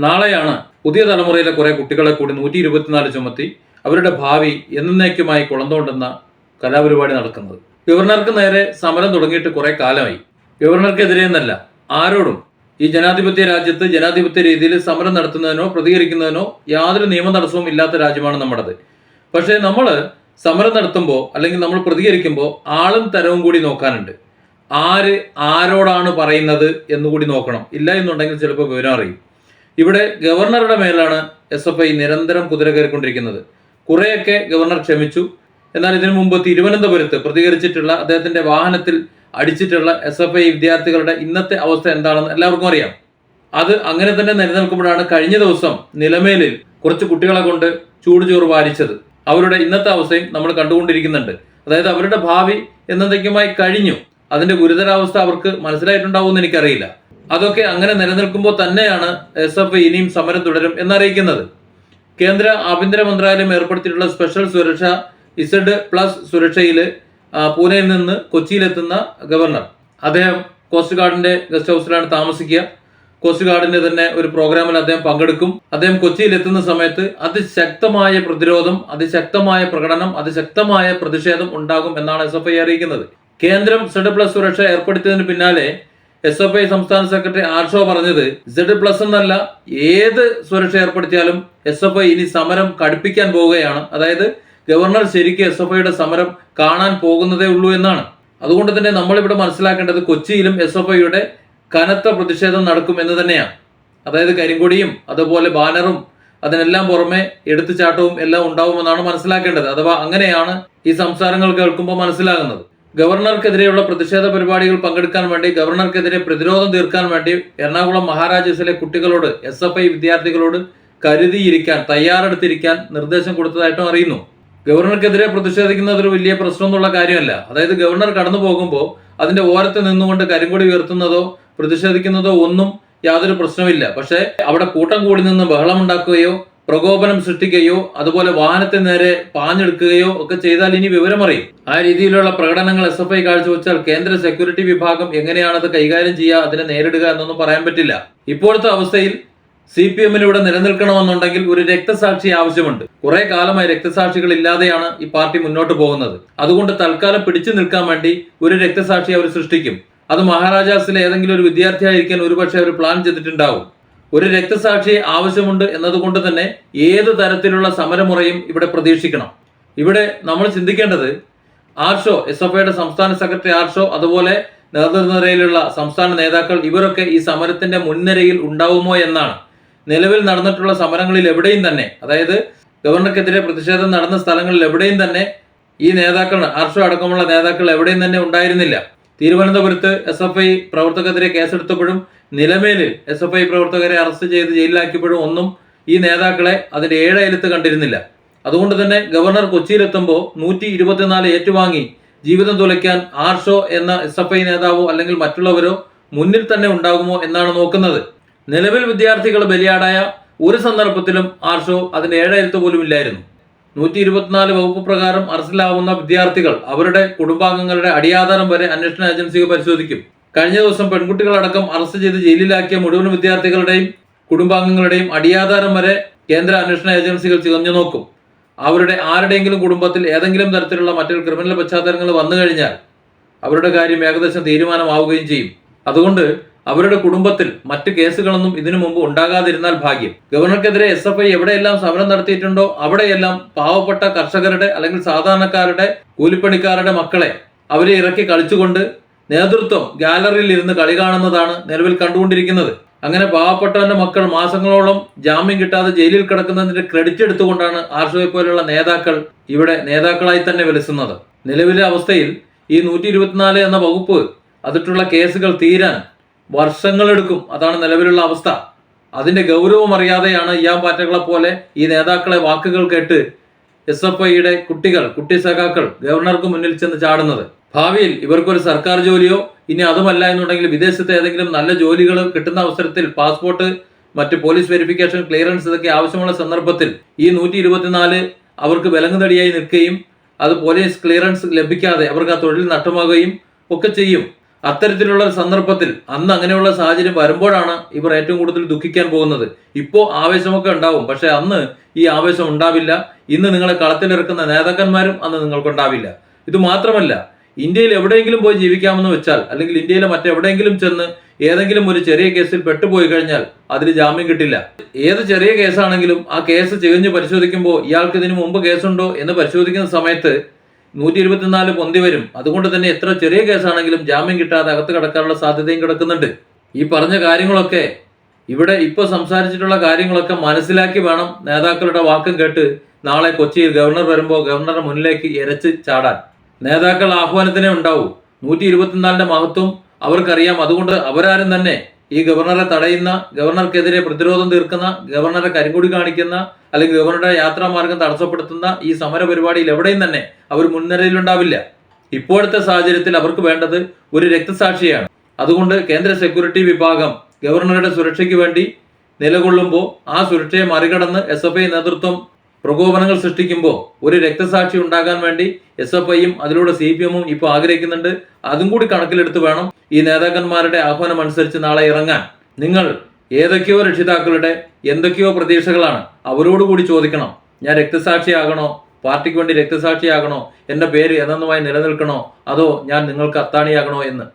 നാളെയാണ് പുതിയ തലമുറയിലെ കുറെ കുട്ടികളെ കൂടി 124 ചുമത്തി അവരുടെ ഭാവി എന്നേക്കുമായി കുളന്തോണ്ടുന്ന കലാപരിപാടി നടക്കുന്നത്. ഗവർണർക്ക് നേരെ സമരം തുടങ്ങിയിട്ട് കുറെ കാലമായി. ഗവർണർക്കെതിരെ എന്നല്ല, ആരോടും ഈ ജനാധിപത്യ രാജ്യത്ത് ജനാധിപത്യ രീതിയിൽ സമരം നടത്തുന്നതിനോ പ്രതികരിക്കുന്നതിനോ യാതൊരു നിയമ തടസ്സവും ഇല്ലാത്ത രാജ്യമാണ് നമ്മുടേത്. പക്ഷേ നമ്മൾ സമരം നടത്തുമ്പോൾ അല്ലെങ്കിൽ നമ്മൾ പ്രതികരിക്കുമ്പോൾ ആളും തരവും കൂടി നോക്കാനുണ്ട്. ആര് ആരോടാണ് പറയുന്നത് എന്നുകൂടി നോക്കണം. ഇല്ല എന്നുണ്ടെങ്കിൽ ചിലപ്പോൾ വിവരം അറിയും. ഇവിടെ ഗവർണറുടെ മേലാണ് SFI നിരന്തരം കുതിര കയറിക്കൊണ്ടിരിക്കുന്നത്. കുറേയൊക്കെ ഗവർണർ ക്ഷമിച്ചു. എന്നാൽ ഇതിനു മുമ്പ് തിരുവനന്തപുരത്ത് പ്രതികരിച്ചിട്ടുള്ള അദ്ദേഹത്തിന്റെ വാഹനത്തിൽ അടിച്ചിട്ടുള്ള SFI വിദ്യാർത്ഥികളുടെ ഇന്നത്തെ അവസ്ഥ എന്താണെന്ന് എല്ലാവർക്കും അറിയാം. അത് അങ്ങനെ തന്നെ നിലനിൽക്കുമ്പോഴാണ് കഴിഞ്ഞ ദിവസം നിലമേലിൽ കുറച്ച് കുട്ടികളെ കൊണ്ട് ചൂടുചോറ് വാരിച്ചത്. അവരുടെ ഇന്നത്തെ അവസ്ഥയും നമ്മൾ കണ്ടുകൊണ്ടിരിക്കുന്നുണ്ട്. അതായത് അവരുടെ ഭാവി എന്നേക്കുമായി കഴിഞ്ഞു. അതിന്റെ ഗുരുതരാവസ്ഥ അവർക്ക് മനസ്സിലായിട്ടുണ്ടാവുമെന്ന് എനിക്കറിയില്ല. അതൊക്കെ അങ്ങനെ നിലനിൽക്കുമ്പോൾ തന്നെയാണ് SFI ഇനിയും സമരം തുടരും എന്നറിയിക്കുന്നത്. കേന്ദ്ര ആഭ്യന്തര മന്ത്രാലയം ഏർപ്പെടുത്തിയിട്ടുള്ള സ്പെഷ്യൽ സുരക്ഷ Z+ സുരക്ഷയിൽ പൂനെയിൽ നിന്ന് കൊച്ചിയിലെത്തുന്ന ഗവർണർ, അദ്ദേഹം കോസ്റ്റ് ഗാർഡിന്റെ ഗസ്റ്റ് ഹൗസിലാണ് താമസിക്കുക. കോസ്റ്റ് ഗാർഡിന്റെ തന്നെ ഒരു പ്രോഗ്രാമിൽ അദ്ദേഹം പങ്കെടുക്കും. അദ്ദേഹം കൊച്ചിയിൽ എത്തുന്ന സമയത്ത് അതിശക്തമായ പ്രതിരോധം, അതിശക്തമായ പ്രകടനം, അതിശക്തമായ പ്രതിഷേധം ഉണ്ടാകും എന്നാണ് SFI അറിയിക്കുന്നത്. കേന്ദ്രം Z+ സുരക്ഷ ഏർപ്പെടുത്തിയതിന് പിന്നാലെ SFI സംസ്ഥാന സെക്രട്ടറി ആർഷോ പറഞ്ഞത് Z+ എന്നല്ല, ഏത് സുരക്ഷ ഏർപ്പെടുത്തിയാലും SFI ഇനി സമരം കടുപ്പിക്കാൻ പോവുകയാണ്. അതായത് ഗവർണർ ശരിക്കും SFIയുടെ സമരം കാണാൻ പോകുന്നതേ ഉള്ളൂ എന്നാണ്. അതുകൊണ്ട് തന്നെ നമ്മളിവിടെ മനസ്സിലാക്കേണ്ടത് കൊച്ചിയിലും SFIയുടെ കനത്ത പ്രതിഷേധം നടക്കും എന്ന് തന്നെയാണ്. അതായത് കരിങ്കൊടിയും അതുപോലെ ബാനറും അതിനെല്ലാം പുറമെ എടുത്തുചാട്ടവും എല്ലാം ഉണ്ടാവുമെന്നാണ് മനസ്സിലാക്കേണ്ടത്. അഥവാ അങ്ങനെയാണ് ഈ സംസാരങ്ങൾ കേൾക്കുമ്പോൾ മനസ്സിലാകുന്നത്. ഗവർണർക്കെതിരെയുള്ള പ്രതിഷേധ പരിപാടികൾ പങ്കെടുക്കാൻ വേണ്ടി, ഗവർണർക്കെതിരെ പ്രതിരോധം തീർക്കാൻ വേണ്ടി എറണാകുളം മഹാരാജാസിലെ കുട്ടികളോട് SFI വിദ്യാർത്ഥികളോട് കരുതിയിരിക്കാൻ, തയ്യാറെടുത്തിരിക്കാൻ നിർദ്ദേശം കൊടുത്തതായിട്ടും അറിയുന്നു. ഗവർണർക്കെതിരെ പ്രതിഷേധിക്കുന്നത് ഒരു വലിയ പ്രശ്നമൊന്നുള്ള കാര്യമല്ല. അതായത് ഗവർണർ കടന്നു പോകുമ്പോൾ അതിന്റെ ഓരത്ത് നിന്നുകൊണ്ട് കരിങ്കൊടി ഉയർത്തുന്നതോ പ്രതിഷേധിക്കുന്നതോ ഒന്നും യാതൊരു പ്രശ്നമില്ല. പക്ഷേ അവിടെ കൂട്ടം കൂടി നിന്ന് ബഹളമുണ്ടാക്കുകയോ പ്രകോപനം സൃഷ്ടിക്കുകയോ അതുപോലെ വാഹനത്തിന് നേരെ പാഞ്ഞെടുക്കുകയോ ഒക്കെ ചെയ്താൽ ഇനി വിവരമറിയും. ആ രീതിയിലുള്ള പ്രകടനങ്ങൾ SFI കാഴ്ചവെച്ചാൽ കേന്ദ്ര സെക്യൂരിറ്റി വിഭാഗം എങ്ങനെയാണ് അത് കൈകാര്യം ചെയ്യുക, അതിനെ നേരിടുക എന്നൊന്നും പറയാൻ പറ്റില്ല. ഇപ്പോഴത്തെ അവസ്ഥയിൽ CPM ഇവിടെ നിലനിൽക്കണമെന്നുണ്ടെങ്കിൽ ഒരു രക്തസാക്ഷി ആവശ്യമുണ്ട്. കുറെ കാലമായി രക്തസാക്ഷികൾ ഇല്ലാതെയാണ് ഈ പാർട്ടി മുന്നോട്ട് പോകുന്നത്. അതുകൊണ്ട് തൽക്കാലം പിടിച്ചു നിൽക്കാൻ വേണ്ടി ഒരു രക്തസാക്ഷി അവർ സൃഷ്ടിക്കും. അത് മഹാരാജാസിലെ ഏതെങ്കിലും ഒരു വിദ്യാർത്ഥിയായിരിക്കാൻ ഒരുപക്ഷെ അവർ പ്ലാൻ ചെയ്തിട്ടുണ്ടാവും. ഒരു രക്തസാക്ഷിയെ ആവശ്യമുണ്ട് എന്നതുകൊണ്ട് തന്നെ ഏത് തരത്തിലുള്ള സമരമുറയും ഇവിടെ പ്രതീക്ഷിക്കണം. ഇവിടെ നമ്മൾ ചിന്തിക്കേണ്ടത് ആർഷോ, SFIയുടെ സംസ്ഥാന സെക്രട്ടറി ആർഷോ, അതുപോലെ നേതൃനിരയിലുള്ള സംസ്ഥാന നേതാക്കൾ, ഇവരൊക്കെ ഈ സമരത്തിന്റെ മുൻനിരയിൽ ഉണ്ടാവുമോ എന്നാണ്. നിലവിൽ നടന്നിട്ടുള്ള സമരങ്ങളിൽ എവിടെയും തന്നെ, അതായത് ഗവർണർക്കെതിരെ പ്രതിഷേധം നടന്ന സ്ഥലങ്ങളിൽ എവിടെയും തന്നെ ഈ നേതാക്കൾ, ആർഷോ അടക്കമുള്ള നേതാക്കൾ എവിടെയും തന്നെ ഉണ്ടായിരുന്നില്ല. തിരുവനന്തപുരത്ത് SFI പ്രവർത്തകരെതിരെ കേസെടുത്തപ്പോഴും നിലമേലിൽ SFI പ്രവർത്തകരെ അറസ്റ്റ് ചെയ്ത് ജയിലിലാക്കിയപ്പോഴും ഒന്നും ഈ നേതാക്കളെ അതിന്റെ ഏഴയലത്ത് കണ്ടിരുന്നില്ല. അതുകൊണ്ട് തന്നെ ഗവർണർ കൊച്ചിയിലെത്തുമ്പോൾ 124 ഏറ്റുവാങ്ങി ജീവിതം തുലയ്ക്കാൻ ആർഷോ എന്ന SFI നേതാവോ അല്ലെങ്കിൽ മറ്റുള്ളവരോ മുന്നിൽ തന്നെ ഉണ്ടാകുമോ എന്നാണ് നോക്കുന്നത്. നിലവിൽ വിദ്യാർത്ഥികൾ ബലിയാടായ ഒരു സന്ദർഭത്തിലും ആർഷോ അതിന്റെ ഏഴയലത്ത് പോലും ഇല്ലായിരുന്നു. 124 വകുപ്പ് പ്രകാരം അറസ്റ്റിലാവുന്ന വിദ്യാർത്ഥികൾ, അവരുടെ കുടുംബാംഗങ്ങളുടെ അടിയാധാരം വരെ അന്വേഷണ ഏജൻസികൾ പരിശോധിക്കും. കഴിഞ്ഞ ദിവസം പെൺകുട്ടികളടക്കം അറസ്റ്റ് ചെയ്ത് ജയിലിലാക്കിയ മുഴുവൻ വിദ്യാർത്ഥികളുടെയും കുടുംബാംഗങ്ങളുടെയും അടിയാധാരം വരെ കേന്ദ്ര അന്വേഷണ ഏജൻസികൾ ചികഞ്ഞു നോക്കും. അവരുടെ ആരുടെയെങ്കിലും കുടുംബത്തിൽ ഏതെങ്കിലും തരത്തിലുള്ള മറ്റൊരു ക്രിമിനൽ പശ്ചാത്തലങ്ങൾ വന്നു കഴിഞ്ഞാൽ അവരുടെ കാര്യം ഏകദേശം തീരുമാനമാവുകയും ചെയ്യും. അതുകൊണ്ട് അവരുടെ കുടുംബത്തിൽ മറ്റ് കേസുകളൊന്നും ഇതിനു മുമ്പ് ഉണ്ടാകാതിരുന്നാൽ ഭാഗ്യം. ഗവർണർക്കെതിരെ SFI എവിടെയെല്ലാം സമരം നടത്തിയിട്ടുണ്ടോ അവിടെയെല്ലാം പാവപ്പെട്ട കർഷകരുടെ അല്ലെങ്കിൽ സാധാരണക്കാരുടെ കൂലിപ്പണിക്കാരുടെ മക്കളെ അവരെ ഇറക്കി കളിച്ചുകൊണ്ട് നേതൃത്വം ഗാലറിയിൽ ഇരുന്ന് കളി കാണുന്നതാണ് നിലവിൽ കണ്ടുകൊണ്ടിരിക്കുന്നത്. അങ്ങനെ പാവപ്പെട്ടവന്റെ മക്കൾ മാസങ്ങളോളം ജാമ്യം കിട്ടാതെ ജയിലിൽ കിടക്കുന്നതിന്റെ ക്രെഡിറ്റ് എടുത്തുകൊണ്ടാണ് ആർഷോയെ പോലുള്ള നേതാക്കൾ ഇവിടെ നേതാക്കളായി തന്നെ വിലസുന്നത്. നിലവിലെ അവസ്ഥയിൽ ഈ 124 എന്ന വകുപ്പ് അതിട്ടുള്ള കേസുകൾ തീരാൻ വർഷങ്ങളെടുക്കും. അതാണ് നിലവിലുള്ള അവസ്ഥ. അതിന്റെ ഗൗരവം അറിയാതെയാണ് ഇയാം പാറ്റകളെ പോലെ ഈ നേതാക്കളെ വാക്കുകൾ കേട്ട് SFIയുടെ കുട്ടി സഖാക്കൾ ഗവർണർക്ക് മുന്നിൽ ചെന്ന് ചാടുന്നത്. ഭാവിയിൽ ഇവർക്കൊരു സർക്കാർ ജോലിയോ ഇനി അതുമല്ല എന്നുണ്ടെങ്കിൽ വിദേശത്തെ ഏതെങ്കിലും നല്ല ജോലികൾ കിട്ടുന്ന അവസരത്തിൽ പാസ്പോർട്ട്, മറ്റ് പോലീസ് വെരിഫിക്കേഷൻ, ക്ലിയറൻസ് ഇതൊക്കെ ആവശ്യമുള്ള സന്ദർഭത്തിൽ ഈ 124 അവർക്ക് വിലങ്ങുതടിയായി നിൽക്കുകയും അത് പോലീസ് ക്ലിയറൻസ് ലഭിക്കാതെ അവർക്ക് ആ തൊഴിൽ നഷ്ടമാകുകയും ഒക്കെ ചെയ്യും. അത്തരത്തിലുള്ള ഒരു സന്ദർഭത്തിൽ അന്ന് അങ്ങനെയുള്ള സാഹചര്യം വരുമ്പോഴാണ് ഇവർ ഏറ്റവും കൂടുതൽ ദുഃഖിക്കാൻ പോകുന്നത്. ഇപ്പോൾ ആവേശമൊക്കെ ഉണ്ടാവും, പക്ഷെ അന്ന് ഈ ആവേശം ഉണ്ടാവില്ല. ഇന്ന് നിങ്ങളെ കളത്തിലിറക്കുന്ന നേതാക്കന്മാരും അന്ന് നിങ്ങൾക്കുണ്ടാവില്ല. ഇത് മാത്രമല്ല, ഇന്ത്യയിൽ എവിടെയെങ്കിലും പോയി ജീവിക്കാമെന്ന് വെച്ചാൽ, അല്ലെങ്കിൽ ഇന്ത്യയിലെ മറ്റെവിടെയെങ്കിലും ചെന്ന് ഏതെങ്കിലും ഒരു ചെറിയ കേസിൽ പെട്ടുപോയി കഴിഞ്ഞാൽ അതിന് ജാമ്യം കിട്ടില്ല. ഏത് ചെറിയ കേസാണെങ്കിലും ആ കേസ് ചികഞ്ഞ് പരിശോധിക്കുമ്പോൾ ഇയാൾക്ക് ഇതിനു മുമ്പ് കേസുണ്ടോ എന്ന് പരിശോധിക്കുന്ന സമയത്ത് 124 പൊന്തി വരും. അതുകൊണ്ട് തന്നെ എത്ര ചെറിയ കേസാണെങ്കിലും ജാമ്യം കിട്ടാതെ അകത്ത് കിടക്കാനുള്ള സാധ്യതയും കിടക്കുന്നുണ്ട്. ഈ പറഞ്ഞ കാര്യങ്ങളൊക്കെ, ഇവിടെ ഇപ്പോൾ സംസാരിച്ചിട്ടുള്ള കാര്യങ്ങളൊക്കെ മനസ്സിലാക്കി വേണം നേതാക്കളുടെ വാക്കും കേട്ട് നാളെ കൊച്ചിയിൽ ഗവർണർ വരുമ്പോൾ ഗവർണറുടെ മുന്നിലേക്ക് ഇരച്ച് ചാടാൻ. നേതാക്കൾ ആഹ്വാനത്തിനേ ഉണ്ടാവൂ. 124ന്റെ മഹത്വം അവർക്കറിയാം. അതുകൊണ്ട് അവരാരും തന്നെ ഈ ഗവർണറെ തടയുന്ന, ഗവർണർക്കെതിരെ പ്രതിരോധം തീർക്കുന്ന, ഗവർണറെ കരിങ്കൊടി കാണിക്കുന്ന, അല്ലെങ്കിൽ ഗവർണറുടെ യാത്രാമാർഗം തടസ്സപ്പെടുത്തുന്ന ഈ സമര പരിപാടിയിൽ എവിടെയും തന്നെ അവർ മുൻനിരയിലുണ്ടാവില്ല. ഇപ്പോഴത്തെ സാഹചര്യത്തിൽ അവർക്ക് വേണ്ടത് ഒരു രക്തസാക്ഷിയാണ്. അതുകൊണ്ട് കേന്ദ്ര സെക്യൂരിറ്റി വിഭാഗം ഗവർണറുടെ സുരക്ഷയ്ക്ക് വേണ്ടി നിലകൊള്ളുമ്പോൾ ആ സുരക്ഷയെ മറികടന്ന് SFI നേതൃത്വം പ്രകോപനങ്ങൾ സൃഷ്ടിക്കുമ്പോൾ ഒരു രക്തസാക്ഷി ഉണ്ടാകാൻ വേണ്ടി SFIയും അതിലൂടെ CPM-ഉം ഇപ്പോൾ ആഗ്രഹിക്കുന്നുണ്ട്. അതും കൂടി കണക്കിലെടുത്ത് വേണം ഈ നേതാക്കന്മാരുടെ ആഹ്വാനം അനുസരിച്ച് നാളെ ഇറങ്ങാൻ. നിങ്ങൾ ഏതൊക്കെയോ രക്ഷിതാക്കളുടെ എന്തൊക്കെയോ പ്രതീക്ഷകളാണ്, അവരോടുകൂടി ചോദിക്കണം. ഞാൻ രക്തസാക്ഷിയാകണോ? പാർട്ടിക്ക് വേണ്ടി രക്തസാക്ഷിയാകണോ? എൻ്റെ പേര് എന്നതുമായി നിലനിൽക്കണോ? അതോ ഞാൻ നിങ്ങൾക്ക് അത്താണിയാകണോ എന്ന്.